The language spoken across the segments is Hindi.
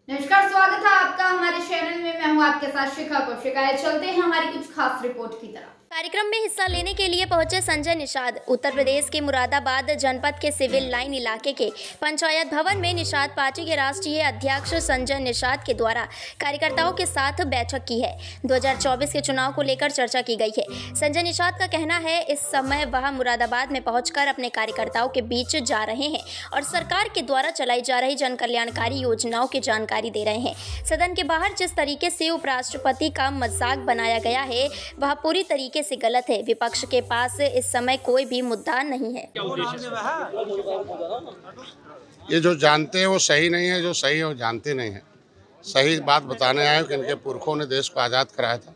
नमस्कार, स्वागत है आपका हमारे चैनल में। मैं हूं आपके साथ शिखा कौशिका। चलते हैं हमारी कुछ खास रिपोर्ट की तरफ। कार्यक्रम में हिस्सा लेने के लिए पहुंचे संजय निषाद। उत्तर प्रदेश के मुरादाबाद जनपद के सिविल लाइन इलाके के पंचायत भवन में निषाद पार्टी के राष्ट्रीय अध्यक्ष संजय निषाद के द्वारा कार्यकर्ताओं के साथ बैठक की है। 2024 के चुनाव को लेकर चर्चा की गई है। संजय निषाद का कहना है इस समय वह मुरादाबाद में पहुंचकर अपने कार्यकर्ताओं के बीच जा रहे हैं और सरकार के द्वारा चलाई जा रही जन कल्याणकारी योजनाओं की जानकारी दे रहे हैं। सदन के बाहर जिस तरीके से उपराष्ट्रपति का मजाक बनाया गया है वह पूरी तरीके से गलत है। विपक्ष के पास इस समय कोई भी मुद्दा नहीं है। ये जो जानते हैं वो सही नहीं है, जो सही है वो जानते नहीं है। सही बात बताने आए कि इनके पुरखों ने देश को आज़ाद कराया था।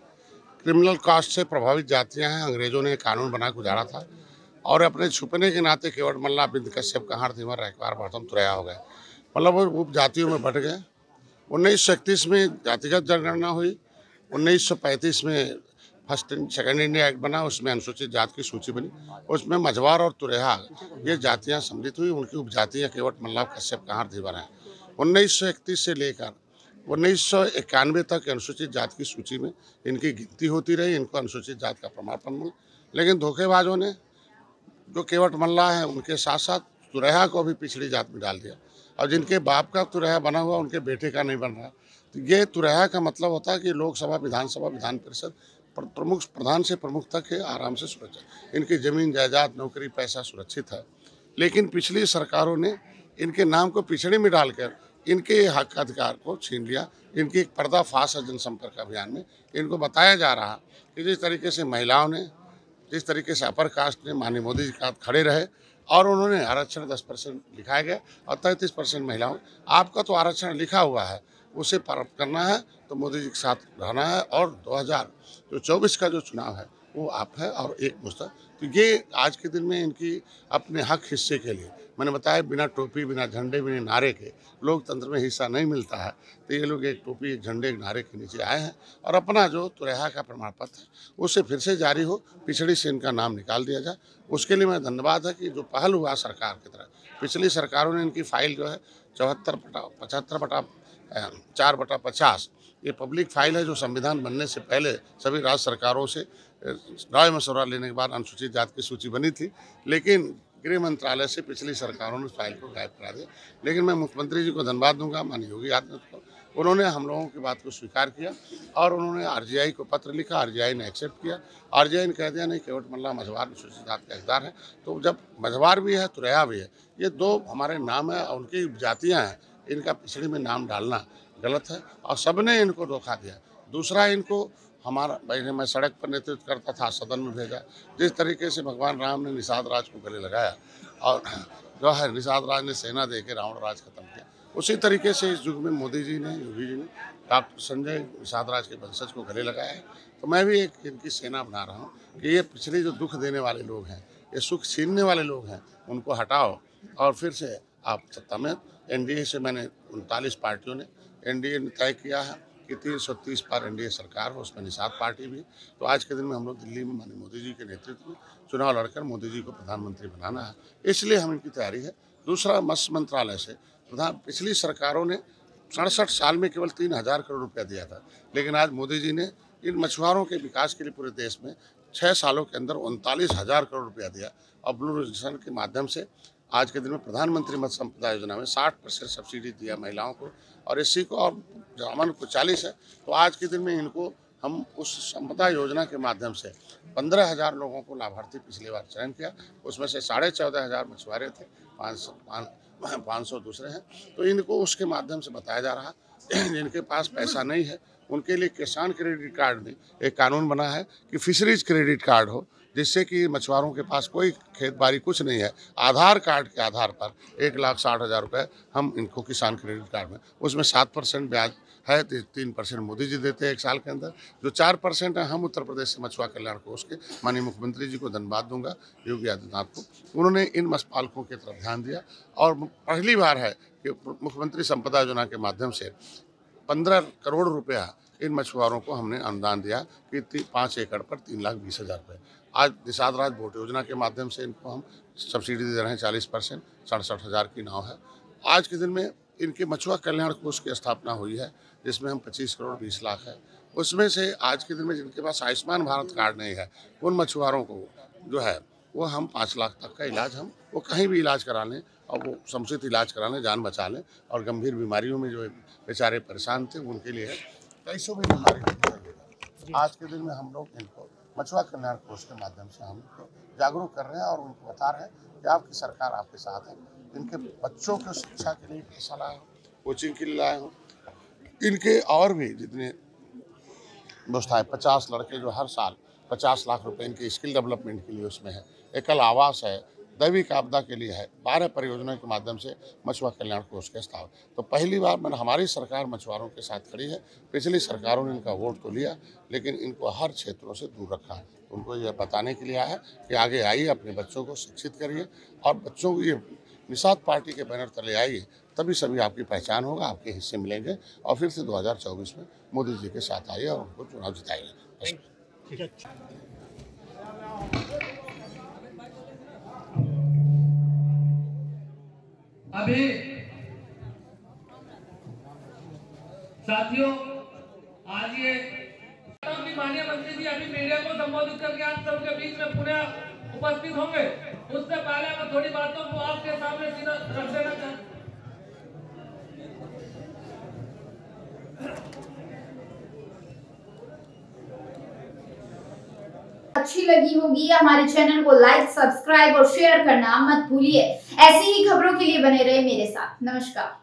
क्रिमिनल कास्ट से प्रभावित जातियां हैं, अंग्रेजों ने कानून बना गुजारा था और अपने छुपने के नाते केवट मल्ला, बिंद कश्यप, कहार, तिमर, रखवार, भरतम, तुरैया हो गए। मतलब वो उप जातियों में बट गए। 1931 में जातिगत जनगणना हुई। 1935 में फर्स्ट सेकंड इंडिया एक्ट बना, उसमें अनुसूचित जाति की सूची बनी। उसमें मझवार और तुरैया ये जातियां सम्मिलित हुई। उनकी उपजातियां केवट मल्ला, कश्यप, कहार, धीवर हैं। 1931 से लेकर 1991 तक अनुसूचित जाति की सूची में इनकी गिनती होती रही। इनको अनुसूचित जाति का प्रमाण पत्र मिला, लेकिन धोखेबाजों ने जो केवट मल्ला है उनके साथ साथ तुरैया को भी पिछड़ी जाति में डाल दिया और जिनके बाप का तुरैया बना हुआ उनके बेटे का नहीं बन रहा। तो ये तुरैया का मतलब होता है कि लोकसभा, विधानसभा, विधान परिषद प्रमुख, प्रधान से प्रमुख तक है आराम से सुरक्षित। इनकी जमीन जायदाद, नौकरी, पैसा सुरक्षित है। लेकिन पिछली सरकारों ने इनके नाम को पिछड़े में डालकर इनके हक अधिकार को छीन लिया। इनकी एक पर्दाफाश है जनसंपर्क अभियान में। इनको बताया जा रहा कि जिस तरीके से महिलाओं ने, जिस तरीके से अपर कास्ट ने माननीय मोदी जी के साथ खड़े रहे और उन्होंने आरक्षण 10% लिखाया गया और 33% महिलाओं। आपका तो आरक्षण लिखा हुआ है, उसे प्राप्त करना है तो मोदी जी के साथ रहना है। और 2024 का जो चुनाव है वो आप है और एक मुस्तक। तो ये आज के दिन में इनकी अपने हक हिस्से के लिए, मैंने बताया, बिना टोपी, बिना झंडे, बिना नारे के लोकतंत्र में हिस्सा नहीं मिलता है। तो ये लोग एक टोपी, एक झंडे, एक नारे के नीचे आए हैं और अपना जो तुरैया का प्रमाण पत्र है उससे फिर से जारी हो, पिछड़ी से इनका नाम निकाल दिया जाए। उसके लिए मैं धन्यवाद है कि जो पहल हुआ सरकार की तरफ। पिछली सरकारों ने इनकी फाइल जो है 74/4/50 ये पब्लिक फाइल है जो संविधान बनने से पहले सभी राज्य सरकारों से राय मशवरा लेने के बाद अनुसूचित जाति की सूची बनी थी। लेकिन गृह मंत्रालय से पिछली सरकारों ने फाइल को गायब करा दिया। लेकिन मैं मुख्यमंत्री जी को धन्यवाद दूंगा, माननीय योगी आदित्यनाथ को। उन्होंने हम लोगों की बात को स्वीकार किया और उन्होंने आरजीआई को पत्र लिखा। आरजीआई ने एक्सेप्ट किया। आरजीआई ने कह दिया नहीं, केवट मल्ला मझवार अनुसूचित जाति का हकदार है। तो जब मझवार भी है, तुरैया भी है, ये दो हमारे नाम है और उनकी जातियाँ हैं, इनका पिछड़ी में नाम डालना गलत है और सबने इनको धोखा दिया। दूसरा, इनको हमारा भाई, मैं सड़क पर नेतृत्व करता था, सदन में भेजा। जिस तरीके से भगवान राम ने निषाद राज को गले लगाया और जो है निषाद राज ने सेना दे के रावण राज खत्म किया, उसी तरीके से इस युग में मोदी जी ने, योगी जी ने डॉक्टर संजय निषाद राज के वंशज को गले लगाया है। तो मैं भी एक इनकी सेना बना रहा हूँ कि ये पिछले जो दुख देने वाले लोग हैं, ये सुख छीनने वाले लोग हैं, उनको हटाओ और फिर से आप सत्ता में। एनडीए से मैंने 39 पार्टियों ने, एनडीए ने तय किया है कि 330 पार एनडीए सरकार हो, उसमें निषाद पार्टी भी। तो आज के दिन में हम लोग दिल्ली में माननीय मोदी जी के नेतृत्व में चुनाव लड़कर मोदी जी को प्रधानमंत्री बनाना है, इसलिए हम इनकी तैयारी है। दूसरा, मत्स्य मंत्रालय से पिछली सरकारों ने 67 साल में केवल 3000 करोड़ रुपया दिया था, लेकिन आज मोदी जी ने इन मछुआरों के विकास के लिए पूरे देश में 6 सालों के अंदर 39,000 करोड़ रुपया दिया और ब्लू रजिस्ट्रेशन के माध्यम से आज के दिन में प्रधानमंत्री मत्स्य संपदा योजना में 60% सब्सिडी दिया महिलाओं को और एससी को, और ब्राह्मण को 40 है। तो आज के दिन में इनको हम उस संपदा योजना के माध्यम से 15,000 लोगों को लाभार्थी पिछली बार चयन किया। उसमें से 14,500 मछुआरे थे, 500 दूसरे हैं। तो इनको उसके माध्यम से बताया जा रहा है जिनके पास पैसा नहीं है उनके लिए किसान क्रेडिट कार्ड में एक कानून बना है कि फिशरीज क्रेडिट कार्ड हो, जिससे कि मछुआरों के पास कोई खेत बाड़ी कुछ नहीं है, आधार कार्ड के आधार पर 1,60,000 रुपये हम इनको किसान क्रेडिट कार्ड में, उसमें 7% ब्याज है, 3% मोदी जी देते हैं एक साल के अंदर। जो 4% है हम उत्तर प्रदेश से मछुआ कल्याण कोष के माननीय मुख्यमंत्री जी को धन्यवाद दूंगा, योगी आदित्यनाथ को। उन्होंने इन मत्स्यपालकों की तरफ ध्यान दिया और पहली बार है कि मुख्यमंत्री संपदा योजना के माध्यम से 15 करोड़ रुपया इन मछुआरों को हमने अनुदान दिया कि 5 एकड़ पर 3,20,000 रुपये। आज निषाद राज बोट योजना के माध्यम से इनको हम सब्सिडी दे रहे हैं 40%, 67,000 की नाव है। आज के दिन में इनके मछुआ कल्याण कोष की स्थापना हुई है, जिसमें हम 25 करोड़ 20 लाख है। उसमें से आज के दिन में जिनके पास आयुष्मान भारत कार्ड नहीं है, उन मछुआरों को जो है वो हम 5 लाख तक का इलाज हम वो कहीं भी इलाज करा लें और वो समुचित इलाज करा लें, जान बचा लें। और गंभीर बीमारियों में जो बेचारे परेशान थे उनके लिए कैसों भी बीमारी होती है। आज के दिन में हम लोग इनको मछुआ कल्याण कोष के माध्यम से हम जागरूक कर रहे हैं और उनको बता रहे हैं कि आपकी सरकार आपके साथ है। इनके बच्चों की शिक्षा के लिए पैसा लाए हो, कोचिंग के लिए लाए हो, इनके और भी जितने व्यवस्थाएं 50 लड़के जो हर साल 50 लाख रुपए इनके स्किल डेवलपमेंट के लिए उसमें है, एकल आवास है, दैविक आपदा के लिए है, 12 परियोजनाओं के माध्यम से मछुआ कल्याण कोष के स्थापना। तो पहली बार हमारी सरकार मछुआरों के साथ खड़ी है। पिछली सरकारों ने इनका वोट तो लिया, लेकिन इनको हर क्षेत्रों से दूर रखा। उनको यह बताने के लिए आया है कि आगे आइए, अपने बच्चों को शिक्षित करिए और बच्चों को ये निषाद पार्टी के बैनर तले आइए, तभी सभी आपकी पहचान होगा, आपके हिस्से मिलेंगे और फिर से 2024 में मोदी जी के साथ आइए और उनको चुनाव जिताइए। अभी साथियों, आज ये माननीय मंत्री जी अभी मीडिया को संबोधित करके आप सबके बीच में पुनः उपस्थित होंगे। उससे पहले मैं थोड़ी बातों को आपके सामने रख देना चाहता हूं। अच्छी लगी होगी, हमारे चैनल को लाइक, सब्सक्राइब और शेयर करना मत भूलिए। ऐसी ही खबरों के लिए बने रहे मेरे साथ। नमस्कार।